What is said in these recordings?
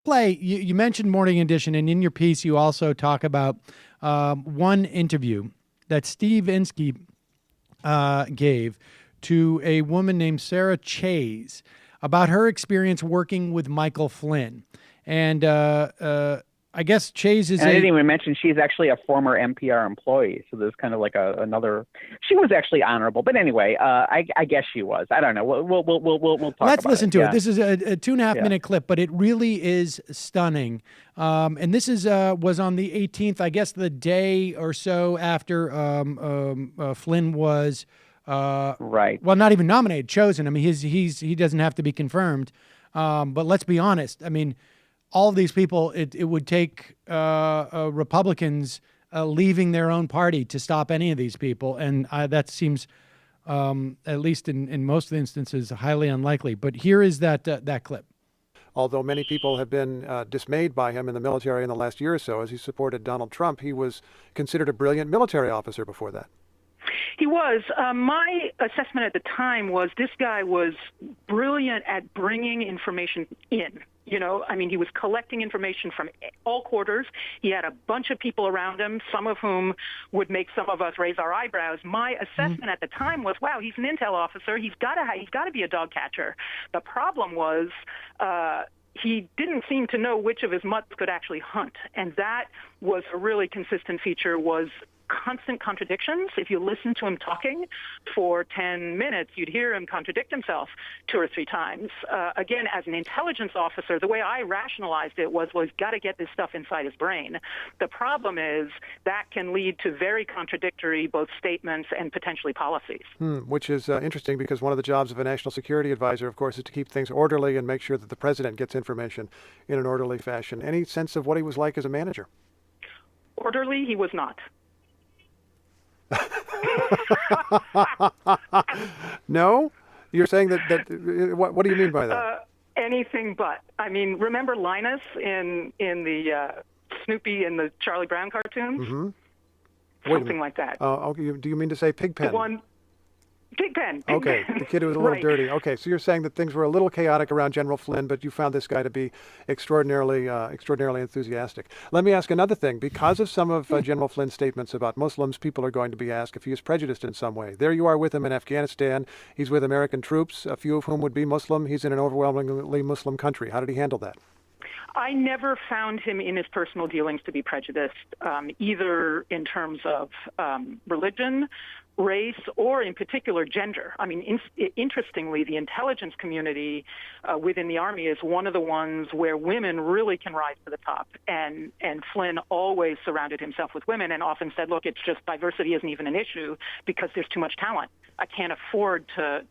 play. You mentioned Morning Edition, and in your piece, you also talk about one interview that Steve Inskeep gave to a woman named Sarah Chayes about her experience working with Michael Flynn. And I guess Chayes is I didn't even mention she's actually a former NPR employee. So there's kind of like another. She was actually honorable, but anyway, I guess she was. I don't know. We'll talk. Let's about listen it. to it. This is a 2.5 minute clip, but it really is stunning. And this is was on the 18th, I guess, the day or so after Flynn was right. Well, not even nominated, chosen. I mean, he doesn't have to be confirmed. But let's be honest. I mean, all of these people, it would take Republicans leaving their own party to stop any of these people. And that seems, at least in most of the instances, highly unlikely. But here is that clip. Although many people have been dismayed by him in the military in the last year or so as he supported Donald Trump, he was considered a brilliant military officer before that. He was. My assessment at the time was this guy was brilliant at bringing information in. You know, I mean, he was collecting information from all quarters. He had a bunch of people around him, some of whom would make some of us raise our eyebrows. My assessment at the time was, wow, he's an intel officer. He's got to be a dog catcher. The problem was he didn't seem to know which of his mutts could actually hunt, and that was a really consistent feature. Was constant contradictions. If you listen to him talking for 10 minutes, you'd hear him contradict himself 2 or 3 times. Again, as an intelligence officer, the way I rationalized it was, well, he's got to get this stuff inside his brain. The problem is that can lead to very contradictory both statements and potentially policies. Which is interesting because one of the jobs of a national security advisor, of course, is to keep things orderly and make sure that the president gets information in an orderly fashion. Any sense of what he was like as a manager? Orderly, he was not. No? You're saying that what do you mean by that? Anything but. I mean, remember Linus in the Snoopy and the Charlie Brown cartoons? Mm-hmm. Something like that. Do you mean to say Pigpen? The one, Pigpen. Okay, the kid who was a little right. dirty. Okay, so you're saying that things were a little chaotic around General Flynn, but you found this guy to be extraordinarily enthusiastic. Let me ask another thing. Because of some of General Flynn's statements about Muslims, people are going to be asked if he is prejudiced in some way. There you are with him in Afghanistan. He's with American troops, a few of whom would be Muslim. He's in an overwhelmingly Muslim country. How did he handle that? I never found him in his personal dealings to be prejudiced, either in terms of religion, race, or in particular gender. I mean, interestingly, the intelligence community within the Army is one of the ones where women really can rise to the top. And Flynn always surrounded himself with women and often said, look, it's just diversity isn't even an issue because there's too much talent. I can't afford to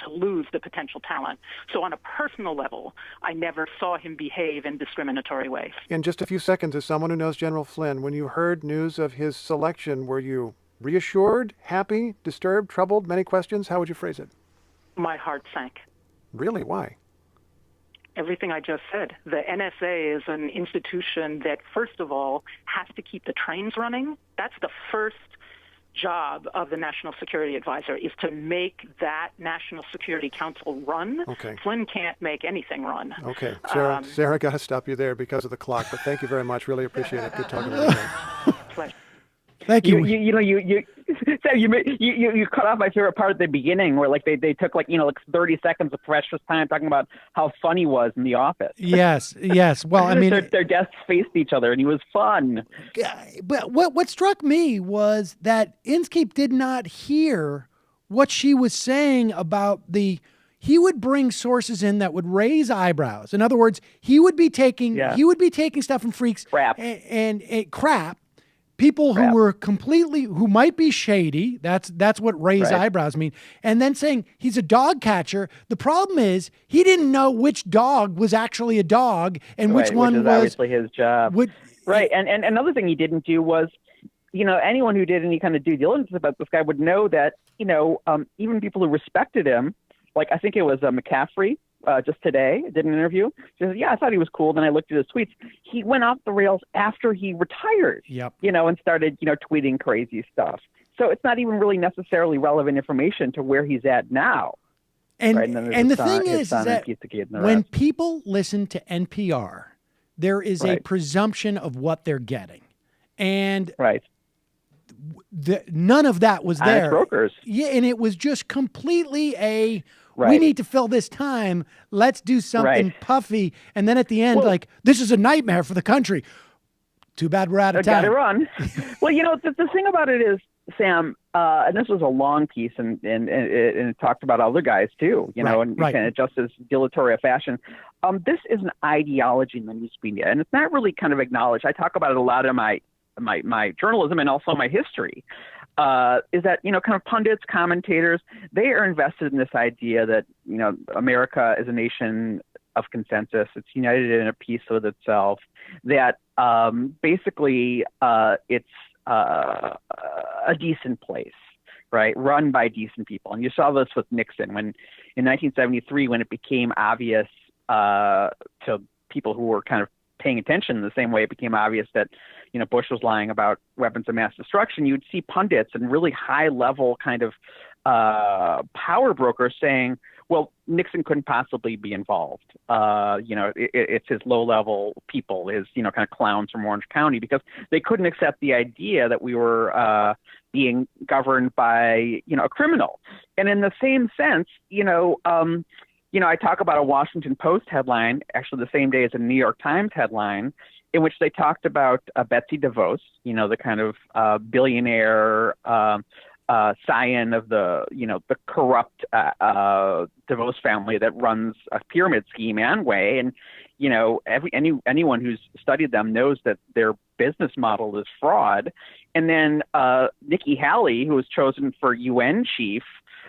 lose the potential talent. So on a personal level, I never saw him behave in discriminatory ways. In just a few seconds, as someone who knows General Flynn, when you heard news of his selection, were you reassured, happy, disturbed, troubled, many questions? How would you phrase it? My heart sank. Really? Why? Everything I just said. The NSA is an institution that, first of all, has to keep the trains running. That's the first job of the National Security Advisor, is to make that National Security Council run. Okay. Flynn can't make anything run. Okay. Sarah, got to stop you there because of the clock, but thank you very much. Really appreciate it. Good talking to you. Pleasure. Thank you. You cut off my favorite part at the beginning, where like they took like 30 seconds of precious time talking about how fun he was in the office. Yes. Well, I mean, their desks faced each other, and he was fun. But what struck me was that Inskeep did not hear what she was saying about he would bring sources in that would raise eyebrows. In other words, he would be taking stuff from freaks and crap. People who were who might be shady, that's what raised eyebrows mean, and then saying he's a dog catcher. The problem is he didn't know which dog was actually a dog and which one was obviously his job. Right, and another thing he didn't do was, anyone who did any kind of due diligence about this guy would know that, even people who respected him, like I think it was McCaffrey, just today, did an interview. She said, I thought he was cool. Then I looked at his tweets. He went off the rails after he retired, and started, tweeting crazy stuff. So it's not even really necessarily relevant information to where he's at now. And the thing is that when people listen to NPR, there is a presumption of what they're getting. And none of that was honest there. Brokers. Yeah, and it was just completely we need to fill this time. Let's do something puffy. And then at the end, this is a nightmare for the country. Too bad we're out of time. Got to run. Well, the thing about it is, Sam, and this was a long piece, and it talked about other guys too, and kind of just as dilatory a fashion. This is an ideology in the news media, and it's not really kind of acknowledged. I talk about it a lot in my journalism and also my history. Is that, kind of pundits, commentators, they are invested in this idea that, America is a nation of consensus. It's united in a peace with itself, that basically it's a decent place, right? Run by decent people. And you saw this with Nixon when in 1973, when it became obvious to people who were kind of paying attention in the same way it became obvious that, Bush was lying about weapons of mass destruction, you'd see pundits and really high-level kind of power brokers saying, well, Nixon couldn't possibly be involved. It's his low-level people, his, kind of clowns from Orange County, because they couldn't accept the idea that we were being governed by, a criminal. And in the same sense, I talk about a Washington Post headline, actually the same day as a New York Times headline, in which they talked about Betsy DeVos, the kind of billionaire scion of the corrupt DeVos family that runs a pyramid scheme Amway. And, anyone who's studied them knows that their business model is fraud. And then Nikki Haley, who was chosen for UN chief,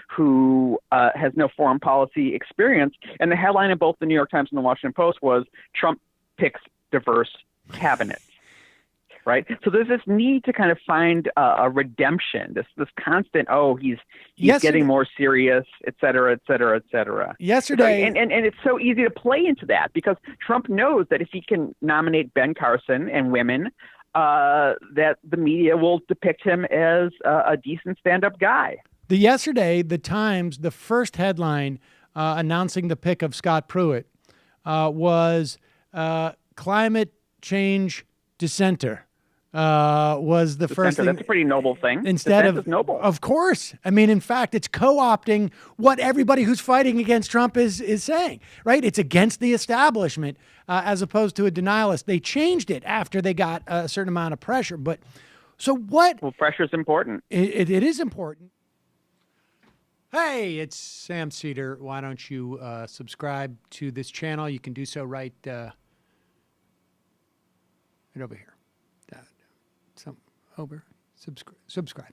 who has no foreign policy experience. And the headline in both the New York Times and the Washington Post was Trump picks diverse cabinet, right? So there's this need to kind of find a redemption, this constant, he's getting more serious, et cetera, et cetera, et cetera. Yesterday. And it's so easy to play into that because Trump knows that if he can nominate Ben Carson and women, that the media will depict him as a decent stand-up guy. Yesterday, the Times, the first headline announcing the pick of Scott Pruitt was climate change dissenter. Was the first thing. That's a pretty noble thing. Instead Dissent is noble. Of course. I mean, in fact, it's co-opting what everybody who's fighting against Trump is saying, right? It's against the establishment as opposed to a denialist. They changed it after they got a certain amount of pressure. But so what? Well, pressure is important. It is important. Hey, it's Sam Seder. Why don't you subscribe to this channel? You can do so right over here. Subscribe.